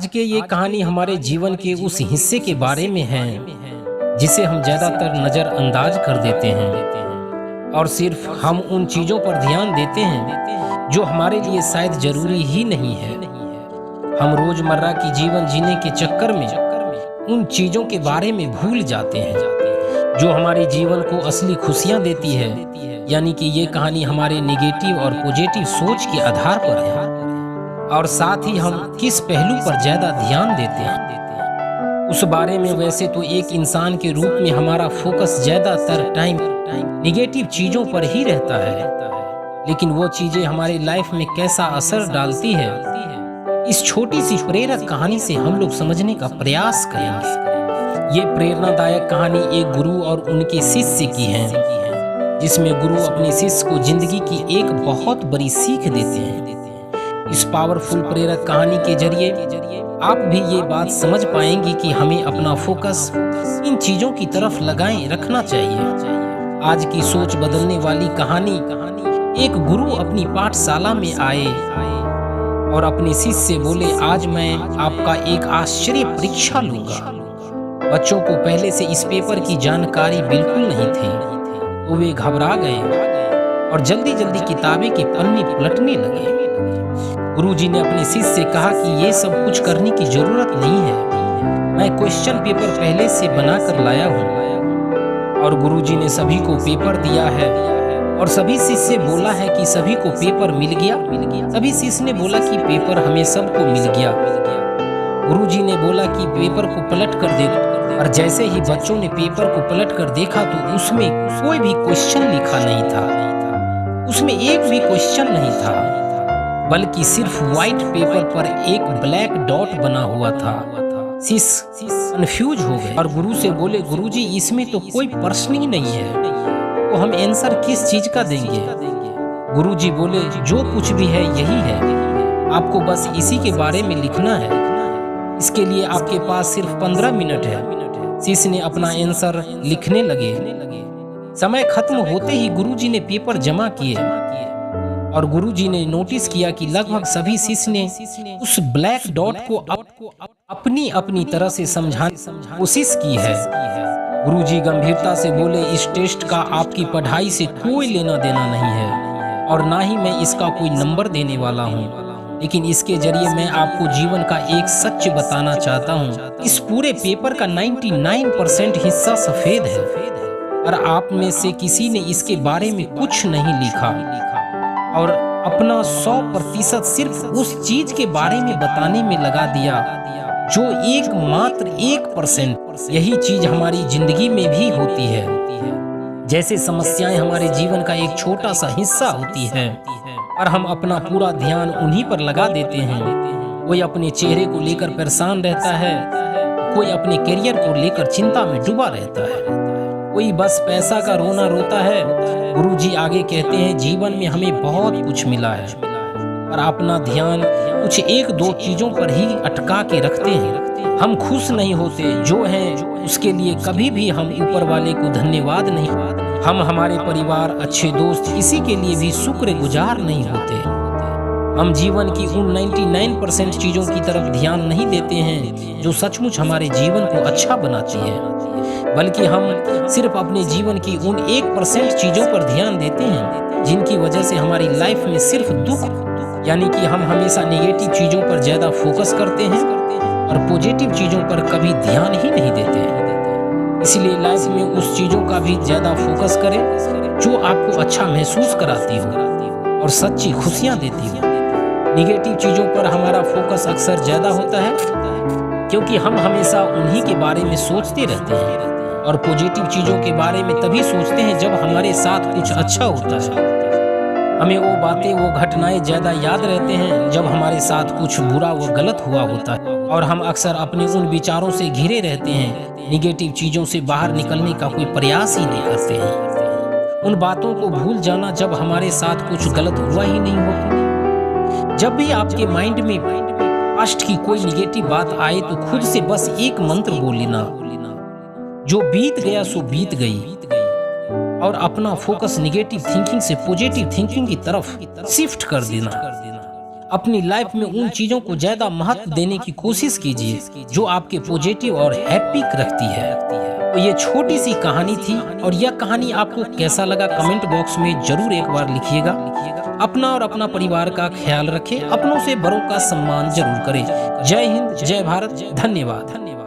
आज के ये कहानी हमारे जीवन के उस हिस्से के बारे में है जिसे हम ज्यादातर नजरअंदाज कर देते हैं और सिर्फ हम उन चीजों पर ध्यान देते हैं जो हमारे लिए शायद जरूरी ही नहीं है। हम रोजमर्रा की जीवन जीने के चक्कर में उन चीजों के बारे में भूल जाते हैं जो हमारे जीवन को असली खुशियां देती है। यानी कि ये कहानी हमारे नेगेटिव और पॉजिटिव सोच के आधार पर है और साथ ही हम किस पहलू पर ज्यादा ध्यान देते हैं उस बारे में। वैसे तो एक इंसान के रूप में हमारा फोकस ज्यादातर टाइम निगेटिव चीजों पर ही रहता है, लेकिन वो चीजें हमारी लाइफ में कैसा असर डालती है इस छोटी सी प्रेरक कहानी से हम लोग समझने का प्रयास करेंगे। ये प्रेरणादायक कहानी एक गुरु और उनके शिष्य की है, जिसमें गुरु अपने शिष्य को जिंदगी की एक बहुत बड़ी सीख देते हैं। इस पावरफुल प्रेरक कहानी के जरिए आप भी ये बात समझ पाएंगे कि हमें अपना फोकस इन चीजों की तरफ लगाए रखना चाहिए। आज की सोच बदलने वाली कहानी एक गुरु अपनी पाठशाला में आए और अपने शिष्य से बोले, आज मैं आपका एक आश्चर्य परीक्षा लूंगा। बच्चों को पहले से इस पेपर की जानकारी बिल्कुल नहीं थी, तो वे घबरा गए और जल्दी जल्दी किताबें के पन्ने पलटने लगे। गुरुजी ने अपने शिष्य से कहा कि ये सब कुछ करने की जरूरत नहीं है, मैं क्वेश्चन पेपर पहले से बनाकर लाया हूँ। और गुरुजी ने सभी को पेपर दिया है और सभी शिष्य से बोला है कि सभी को पेपर मिल गया। सभी शिष्य ने बोला कि पेपर हमें सबको मिल गया। गुरुजी ने बोला कि पेपर को पलट कर दे, और जैसे ही बच्चों ने पेपर को पलट कर देखा तो उसमें कोई भी क्वेश्चन लिखा नहीं था। उसमें एक भी क्वेश्चन नहीं था, बल्कि सिर्फ व्हाइट पेपर पर एक ब्लैक डॉट बना हुआ था। शिष्य कंफ्यूज हो गए और गुरु से बोले, गुरुजी इसमें तो कोई प्रश्न ही नहीं है, तो हम आंसर किस चीज का देंगे? गुरुजी बोले, जो कुछ भी है यही है, आपको बस इसी के बारे में लिखना है। इसके लिए आपके पास सिर्फ 15 मिनट है। शिष्य ने अपना आंसर लिखने लगे। समय खत्म होते ही गुरुजी ने पेपर जमा किए और गुरुजी ने नोटिस किया कि लगभग सभी शिष्य ने उस ब्लैक डॉट को अपनी अपनी तरह से समझाने की कोशिश की है। गुरुजी गंभीरता से बोले, इस टेस्ट का आपकी पढ़ाई से कोई लेना देना नहीं है और ना ही मैं इसका कोई नंबर देने वाला हूँ, लेकिन इसके जरिए मैं आपको जीवन का एक सच बताना चाहता हूँ। इस पूरे पेपर का 99% हिस्सा सफेद है और आप में से किसी ने इसके बारे में कुछ नहीं लिखा और अपना 100% सिर्फ उस चीज के बारे में बताने में लगा दिया जो एकमात्र 1%। यही चीज हमारी जिंदगी में भी होती है। जैसे समस्याएं हमारे जीवन का एक छोटा सा हिस्सा होती है और हम अपना पूरा ध्यान उन्हीं पर लगा देते हैं। कोई अपने चेहरे को लेकर परेशान रहता है, कोई अपने करियर को लेकर चिंता में डूबा रहता है, कोई बस पैसा का रोना रोता है। गुरुजी आगे कहते हैं, जीवन में हमें बहुत कुछ मिला है और अपना ध्यान कुछ एक दो चीजों पर ही अटका के रखते हैं। हम खुश नहीं होते जो हैं उसके लिए कभी भी हम ऊपर वाले को धन्यवाद नहीं। हम हमारे परिवार, अच्छे दोस्त, किसी के लिए भी शुक्रगुजार नहीं होते। हम जीवन की उन 99% चीजों की तरफ ध्यान नहीं देते हैं जो सचमुच हमारे जीवन को अच्छा बनाती है, बल्कि हम सिर्फ अपने जीवन की उन 1% चीजों पर ध्यान देते हैं जिनकी वजह से हमारी लाइफ में सिर्फ दुख, यानी कि हम हमेशा नेगेटिव चीजों पर ज्यादा फोकस करते हैं और पॉजिटिव चीजों पर कभी ध्यान ही नहीं देते हैं। इसलिए लाइफ में उस चीजों का भी ज्यादा फोकस करें जो आपको अच्छा महसूस कराती हो और सच्ची खुशियां देती हो। नेगेटिव चीजों पर हमारा फोकस अक्सर ज्यादा होता है क्योंकि हम हमेशा उन्हीं के बारे में सोचते रहते हैं, और पॉजिटिव चीजों के बारे में तभी सोचते हैं जब हमारे साथ कुछ अच्छा होता है। हमें वो बातें, वो घटनाएं ज्यादा याद रहते हैं जब हमारे साथ कुछ बुरा व गलत हुआ होता है, और हम अक्सर अपने उन विचारों से घिरे रहते हैं। निगेटिव चीजों से बाहर निकलने का कोई प्रयास ही नहीं करते हैं। उन बातों को भूल जाना जब हमारे साथ कुछ गलत हुआ ही नहीं होता। जब भी आपके माइंड में पास्ट की कोई निगेटिव बात आए तो खुद से बस एक मंत्र बोल लेना, जो बीत गया सो बीत गई, और अपना फोकस निगेटिव थिंकिंग से पॉजिटिव थिंकिंग की तरफ शिफ्ट कर देना। अपनी लाइफ में उन चीजों को ज्यादा महत्व देने की कोशिश कीजिए जो आपके पॉजिटिव और हैप्पी रखती है। तो ये छोटी सी कहानी थी, और यह कहानी आपको कैसा लगा कमेंट बॉक्स में जरूर एक बार लिखिएगा। अपना और अपना परिवार का ख्याल रखें, अपनों से बड़ों का सम्मान जरूर करें। जय हिंद, जय भारत, धन्यवाद।